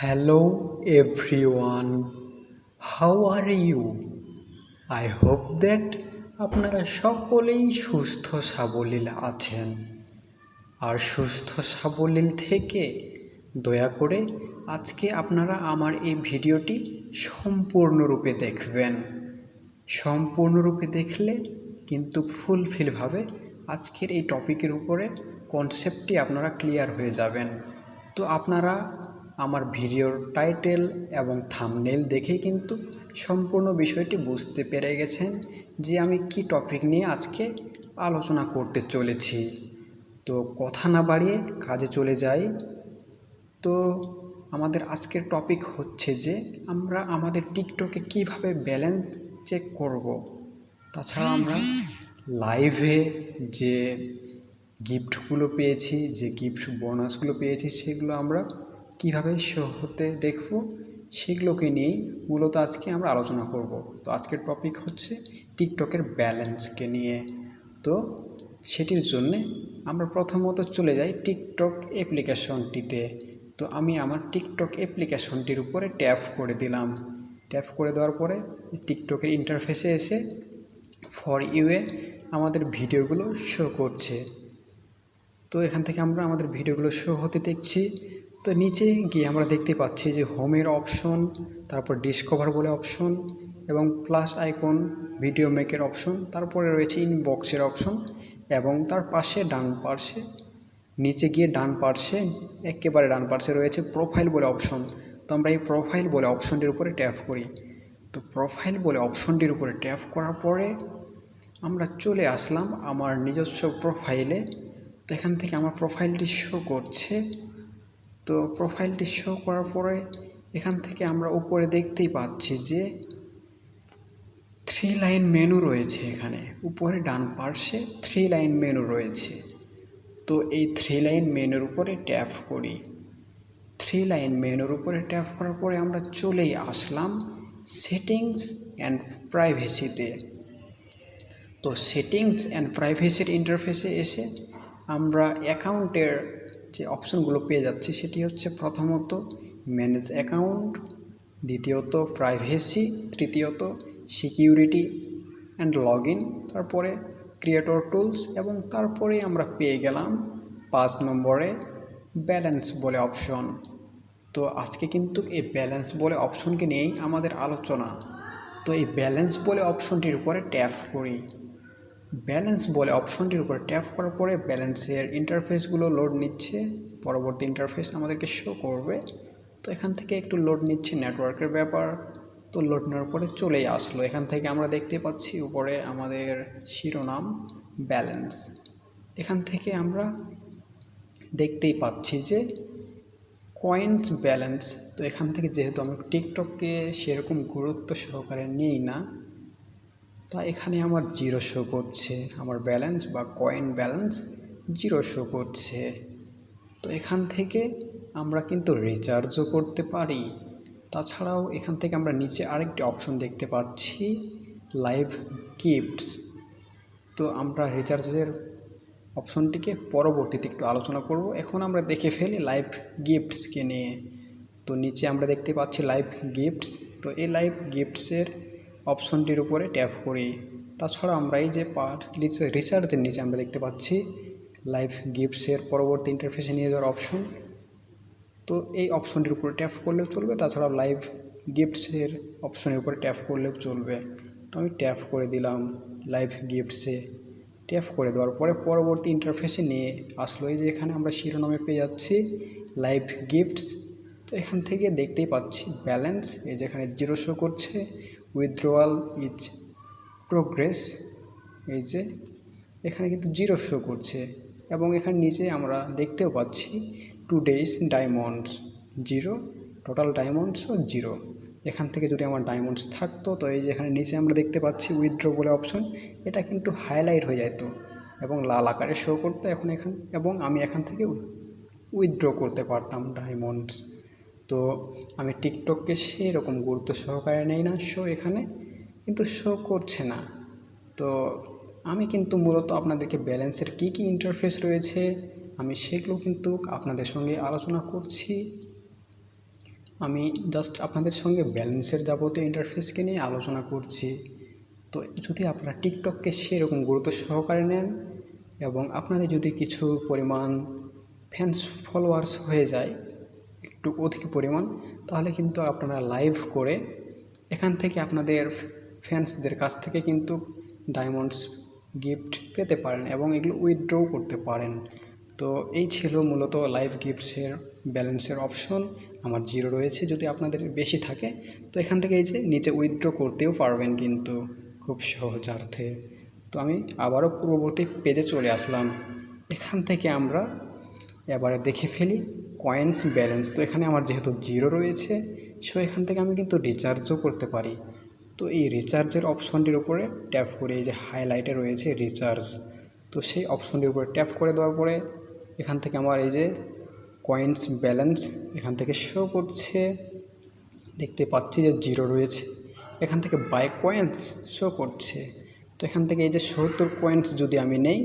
Hello everyone, how are you? I hope that আপনারা সকলেই সুস্থ সাবলীল আছেন। আর সুস্থ সাবলীল থেকে দয়া করে আজকে আপনারা আমার এই ভিডিওটি সম্পূর্ণরূপে দেখবেন। সম্পূর্ণরূপে দেখলে কিন্তু ফুলফিলভাবে আজকের এই টপিকের উপরে কনসেপ্টটি আপনারা ক্লিয়ার হয়ে যাবেন। তো আপনারা আমার ভিডিওর টাইটেল এবং থাম্বনেইল দেখেই কিন্তু সম্পূর্ণ বিষয়টি বুঝতে পেরে গেছেন যে আমি কি টপিক নিয়ে আজকে আলোচনা করতে চলেছি। তো কথা না বাড়িয়ে কাজে চলে যাই। তো আমাদের আজকের টপিক হচ্ছে যে আমরা আমাদের টিকটকে কিভাবে ব্যালেন্স চেক করব। তাছাড়া আমরা লাইভে যে গিফটগুলো পেয়েছি, যে গিফট বোনাসগুলো পেয়েছি, সেগুলো আমরা কিভাবে শো হতে দেখব, সেগুলোকে নিয়েই মূলত আজকে আমরা আলোচনা করব। তো আজকের টপিক হচ্ছে টিকটকের ব্যালেন্সকে নিয়ে। তো সেটির জন্যে আমরা প্রথমত চলে যাই টিকটক অ্যাপ্লিকেশনটিতে। তো আমি আমার টিকটক অ্যাপ্লিকেশনটির উপরে ট্যাপ করে দিলাম। ট্যাপ করে দেওয়ার পরে টিকটকের ইন্টারফেসে এসে ফর ইউয়ে আমাদের ভিডিওগুলো শো করছে। তো এখান থেকে আমরা আমাদের ভিডিওগুলো শো হতে দেখছি। তো নিচে গিয়ে আমরা দেখতে পাচ্ছি যে হোমের অপশন, তারপর ডিসকভার বলে অপশন এবং প্লাস আইকন, ভিডিও মেকের অপশন, তারপরে রয়েছে ইনবক্সের অপশন এবং তার পাশে ডান পাশে নিচে গিয়ে ডান পাশে একেবারে ডান পাশে রয়েছে প্রোফাইল বলে অপশন। তো আমরা এই প্রোফাইল বলে অপশনটির উপরে ট্যাপ করি। তো প্রোফাইল বলে অপশনটির উপরে ট্যাপ করার পরে আমরা চলে আসলাম আমার নিজস্ব প্রোফাইলে। তো এখান থেকে আমার প্রোফাইলটি শো করছে। তো প্রোফাইলটি শো করার পরে এখান থেকে আমরা উপরে দেখতেই পাচ্ছি যে 3 লাইন মেনু রয়েছে। এখানে উপরে ডান পাশে 3 লাইন মেনু রয়েছে। তো এই 3 লাইন মেনুর উপরে ট্যাপ করি। 3 লাইন মেনুর উপরে ট্যাপ করার পরে আমরা চলেই আসলাম সেটিংস অ্যান্ড প্রাইভেসিতে। তো সেটিংস অ্যান্ড প্রাইভেসির ইন্টারফেসে এসে আমরা অ্যাকাউন্টের যে অপশনগুলো পেয়ে যাচ্ছি সেটি হচ্ছে প্রথমত ম্যানেজ অ্যাকাউন্ট, দ্বিতীয়ত প্রাইভেসি, তৃতীয়ত সিকিউরিটি অ্যান্ড লগ ইন, তারপরে ক্রিয়েটর টুলস এবং তারপরে আমরা পেয়ে গেলাম 5 নম্বরে ব্যালেন্স বলে অপশন। তো আজকে কিন্তু এই ব্যালেন্স বলে অপশনকে নিয়েই আমাদের আলোচনা। তো এই ব্যালেন্স বলে অপশনটির উপরে ট্যাপ করি। ব্যালেন্স বলে অপশনটির উপরে ট্যাপ করার পরে ব্যালেন্সের ইন্টারফেসগুলো লোড নিচ্ছে। পরবর্তী ইন্টারফেস আমাদেরকে শো করবে। তো এখান থেকে একটু লোড নিচ্ছে, নেটওয়ার্কের ব্যাপার। তো লোড নেওয়ার পরে চলেই আসলো। এখান থেকে আমরা দেখতে পাচ্ছি উপরে আমাদের শিরোনাম ব্যালেন্স। এখান থেকে আমরা দেখতেই পাচ্ছি যে কয়েন্স ব্যালেন্স। তো এখান থেকে যেহেতু আমি টিকটককে সেরকম গুরুত্ব সহকারে নিই না, তা এখানে আমার 0 শো করছে। আমার ব্যালেন্স বা কয়েন ব্যালেন্স 0 শো করছে। তো এখান থেকে আমরা কিন্তু রিচার্জও করতে পারি। তাছাড়াও এখান থেকে আমরা নিচে আরেকটি অপশন দেখতে পাচ্ছি লাইভ গিফটস। তো আমরা রিচার্জের অপশনটিকে পরবর্তীতে একটু আলোচনা করব। এখন আমরা দেখে ফেলি লাইভ গিফটসকে নিয়ে। তো নিচে আমরা দেখতে পাচ্ছি লাইভ গিফটস। তো এই লাইভ গিফটসের অপশনটির উপরে ট্যাপ করি। তাছাড়া আমরা এই যে নিচে রিচার্জের নিচে আমরা দেখতে পাচ্ছি লাইভ গিফটসের পরবর্তী ইন্টারফেসে নিয়ে যাওয়ার অপশন। তো এই অপশনটির উপরে ট্যাপ করলেও চলবে, তাছাড়া লাইভ গিফটসের অপশনের উপরে ট্যাপ করলেও চলবে। তো আমি ট্যাপ করে দিলাম লাইভ গিফটসে। ট্যাপ করে দেওয়ার পরে পরবর্তী ইন্টারফেসে নিয়ে আসলো। এই যে এখানে আমরা শিরোনামে পেয়ে যাচ্ছি লাইভ গিফটস। তো এখান থেকে দেখতেই পাচ্ছি ব্যালেন্স, এই যেখানে 0 শো করছে, উইথড্রয়াল ইজ প্রোগ্রেস, এই যে এখানে কিন্তু 0 শো করছে। এবং এখানে নিচে আমরা দেখতেও পাচ্ছি টুডেইস ডায়মন্ডস 0, টোটাল ডায়মন্ডসও 0। এখান থেকে যদি আমার ডায়মন্ডস থাকতো, তো এই যে এখানে নিচে আমরা দেখতে পাচ্ছি উইথড্র বলে অপশন, এটা কিন্তু হাইলাইট হয়ে যেত এবং লাল আকারে শো করতো এবং আমি এখান থেকে উইথড্র করতে পারতাম ডায়মন্ডস। তো আমি টিকটককে সেরকম গুরুত্ব সহকারে নেই না, এখানে কিন্তু শো করছে না। তো আমি কিন্তু মূলত আপনাদেরকে ব্যালেন্সের কী কী ইন্টারফেস রয়েছে আমি সেগুলো কিন্তু আপনাদের সঙ্গে আলোচনা করছি। আমি জাস্ট আপনাদের সঙ্গে ব্যালেন্সের যাবতীয় ইন্টারফেসকে নিয়ে আলোচনা করছি। তো যদি আপনারা টিকটককে সেরকম গুরুত্ব সহকারে নেন এবং আপনাদের যদি কিছু পরিমাণ ফ্যান্স ফলোয়ার্স হয়ে যায় একটু অধিক পরিমাণ, তাহলে কিন্তু আপনারা লাইভ করে এখান থেকে আপনাদের ফ্যান্সদের কাছ থেকে কিন্তু ডায়মন্ডস গিফট পেতে পারেন এবং এগুলো উইথড্রও করতে পারেন। তো এই ছিল মূলত লাইভ গিফটসের ব্যালেন্সের অপশন। আমার 0 রয়েছে, যদি আপনাদের বেশি থাকে তো এখান থেকে এই যে নিচে উইথড্র করতেও পারবেন কিন্তু খুব সহজার্থে। তো আমি আবারও পূর্ববর্তী পেজে চলে আসলাম। এখান থেকে আমরা এবারে দেখে ফেলি কয়েন্স ব্যালেন্স। তো এখানে আমার যেহেতু 0 রয়েছে, সো এখান থেকে আমি কিন্তু রিচার্জও করতে পারি। তো এই রিচার্জের অপশনটির উপরে ট্যাপ করে এই যে হাইলাইটে রয়েছে রিচার্জ, তো সেই অপশনটির উপরে ট্যাপ করে দেওয়ার পরে এখান থেকে আমার এই যে কয়েন্স ব্যালেন্স এখান থেকে শো করছে, দেখতে পাচ্ছি যে 0 রয়েছে। এখান থেকে বাই কয়েন্স শো করছে। তো এখান থেকে এই যে 70 কয়েন্স যদি আমি নেই,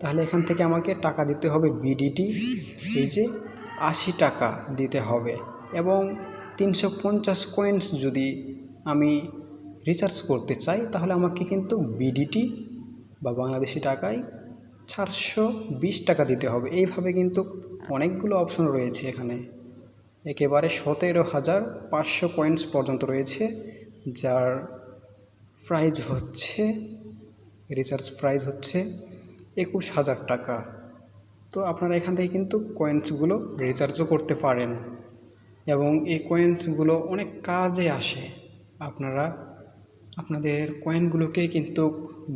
তাহলে এখান থেকে আমাকে টাকা দিতে হবে বিডিটি, এই যে 80 টাকা দিতে হবে। এবং 350 কয়েন্স যদি আমি রিচার্জ করতে চাই, তাহলে আমাকে কিন্তু বিডিটি বা বাংলাদেশি টাকায় 420 টাকা দিতে হবে। এইভাবে কিন্তু অনেকগুলো অপশন রয়েছে এখানে, একেবারে 17,500 কয়েন্স পর্যন্ত রয়েছে, যার প্রাইস হচ্ছে রিচার্জ প্রাইস হচ্ছে 21,000 টাকা। তো আপনারা এখান থেকে কিন্তু কয়েন্সগুলো রিচার্জও করতে পারেন এবং এই কয়েন্সগুলো অনেক কাজে আসে। আপনারা আপনাদের কয়েনগুলোকে কিন্তু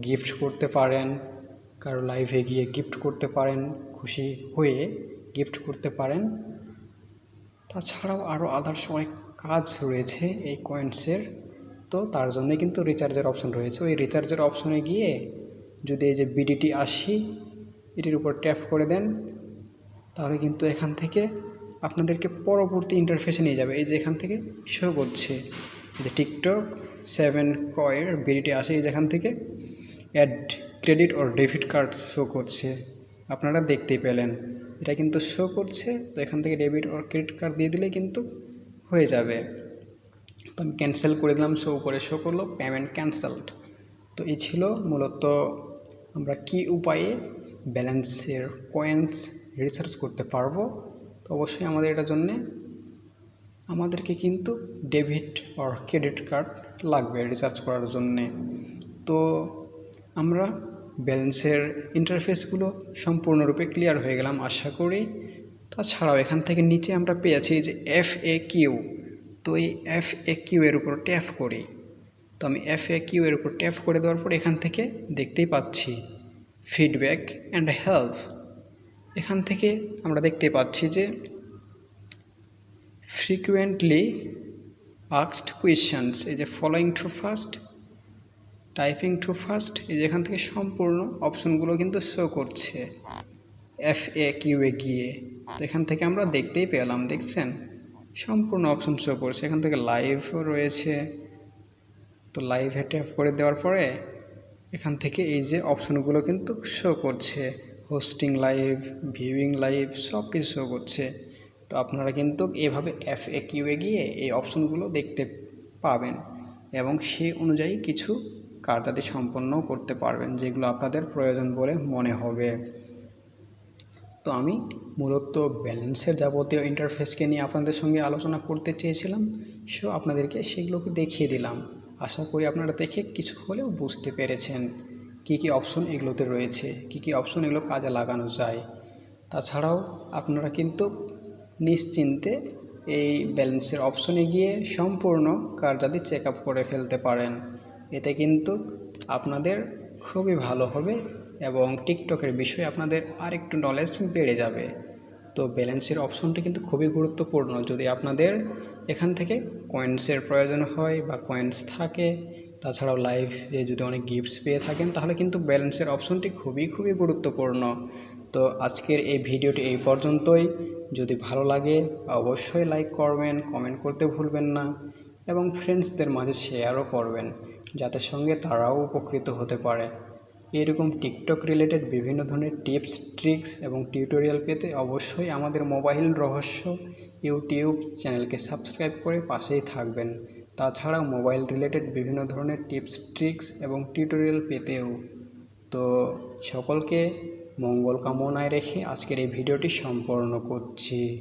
গিফট করতে পারেন, কারো লাইভে গিয়ে গিফট করতে পারেন, খুশি হয়ে গিফট করতে পারেন। তাছাড়াও আরও আদার্স অনেক কাজ রয়েছে এই কয়েন্সের। তো তার জন্যে কিন্তু রিচার্জের অপশন রয়েছে। ওই রিচার্জের অপশনে গিয়ে যদি এই যে বিডিটি 80 এটির উপর ট্যাপ করে দেন, তাহলে কিন্তু এখান থেকে আপনাদেরকে পরবর্তী ইন্টারফেসে নিয়ে যাবে। এই যে এখান থেকে শো করছে যে টিকটক 7 কয়ের বিডিটি 80, এই যেখান থেকে অ্যাড ক্রেডিট ওর ডেবিট কার্ড শো করছে, আপনারা দেখতেই পেলেন এটা কিন্তু শো করছে। তো এখান থেকে ডেবিট ওর ক্রেডিট কার্ড দিয়ে দিলে কিন্তু হয়ে যাবে। তো আমি ক্যান্সেল করে দিলাম, শো করে শো করলো পেমেন্ট ক্যান্সেলড। তো এই ছিল মূলত আমরা কি উপায়ে ব্যালেন্সের কয়েন্স রিচার্জ করতে পারবো। তো অবশ্যই আমাদের এটার জন্যে আমাদেরকে কিন্তু ডেবিট অর ক্রেডিট কার্ড লাগবে রিচার্জ করার জন্যে। তো আমরা ব্যালেন্সের ইন্টারফেসগুলো সম্পূর্ণরূপে ক্লিয়ার হয়ে গেলাম আশা করি। তাছাড়াও এখান থেকে নিচে আমরা পেয়েছি যে FAQ। তো এই FAQ এর উপর ট্যাপ করি। তো আমি FAQ এর উপর ট্যাপ করে দেওয়ার পর এখান থেকে দেখতেই পাচ্ছি ফিডব্যাক অ্যান্ড হেল্প। এখান থেকে আমরা দেখতে পাচ্ছি যে ফ্রিকুয়েন্টলি আস্কড কোয়েশ্চেন্স, এই যে following too fast, typing too fast, এই যে এখান থেকে সম্পূর্ণ অপশনগুলো কিন্তু শো করছে FAQ এ গিয়ে। তো এখান থেকে আমরা দেখতেই পেলাম, দেখছেন সম্পূর্ণ অপশন শো করছে। এখান থেকে লাইভও রয়েছে। তো লাইভে ট্যাপ করে দেওয়ার পরে এখান থেকে এই যে অপশনগুলো কিন্তু শো করছে, হোস্টিং লাইভ, ভিউইং লাইভ, সব কিছু শো করছে। তো আপনারা কিন্তু এভাবে FAQ এ গিয়ে এই অপশনগুলো দেখতে পাবেন এবং সেই অনুযায়ী কিছু কার্যাদি সম্পন্ন করতে পারবেন, যেগুলো আপনাদের প্রয়োজন বলে মনে হবে। তো আমি মূলত ব্যালেন্সের যাবতীয় ইন্টারফেসকে নিয়ে আপনাদের সঙ্গে আলোচনা করতে চেয়েছিলাম, সো আপনাদেরকে সেগুলোকে দেখিয়ে দিলাম। আশা করি আপনারা দেখে কিছু হলেও বুঝতে পেরেছেন কি কি অপশন এগুলোতে রয়েছে, কি কি অপশন এগুলো কাজে লাগানো যায়। তাছাড়াও আপনারা কিন্তু নিশ্চিন্তে এই ব্যালেন্সের অপশনে গিয়ে সম্পূর্ণ কার্যাদি চেক আপ করে ফেলতে পারেন। এতে কিন্তু আপনাদের খুবই ভালো হবে এবং টিকটকের বিষয়ে আপনাদের আরেকটু নলেজ বেড়ে যাবে। তো ব্যালেন্সের অপশনটি কিন্তু খুবই গুরুত্বপূর্ণ। যদি আপনাদের এখান থেকে কয়েন্সের প্রয়োজন হয় বা কয়েন্স থাকে, তাছাড়াও লাইভে যদি অনেক গিফটস পেয়ে থাকেন, তাহলে কিন্তু ব্যালেন্সের অপশনটি খুবই গুরুত্বপূর্ণ। তো আজকের এই ভিডিওটি এই পর্যন্তই। যদি ভালো লাগে অবশ্যই লাইক করবেন, কমেন্ট করতে ভুলবেন না এবং ফ্রেন্ডসদের মাঝে শেয়ারও করবেন, যাতে সঙ্গে তারাও উপকৃত হতে পারে। এরকম টিকটক রিলেটেড বিভিন্ন ধরনের টিপস, ট্রিক্স এবং টিউটোরিয়াল পেতে অবশ্যই আমাদের মোবাইল রহস্য ইউটিউব চ্যানেলকে সাবস্ক্রাইব করে পাশেই থাকবেন। তাছাড়াও মোবাইল রিলেটেড বিভিন্ন ধরনের টিপস, ট্রিক্স এবং টিউটোরিয়াল পেতেও। তো সকলকে মঙ্গল কামনায় রেখে আজকের এই ভিডিওটি সম্পন্ন করছি।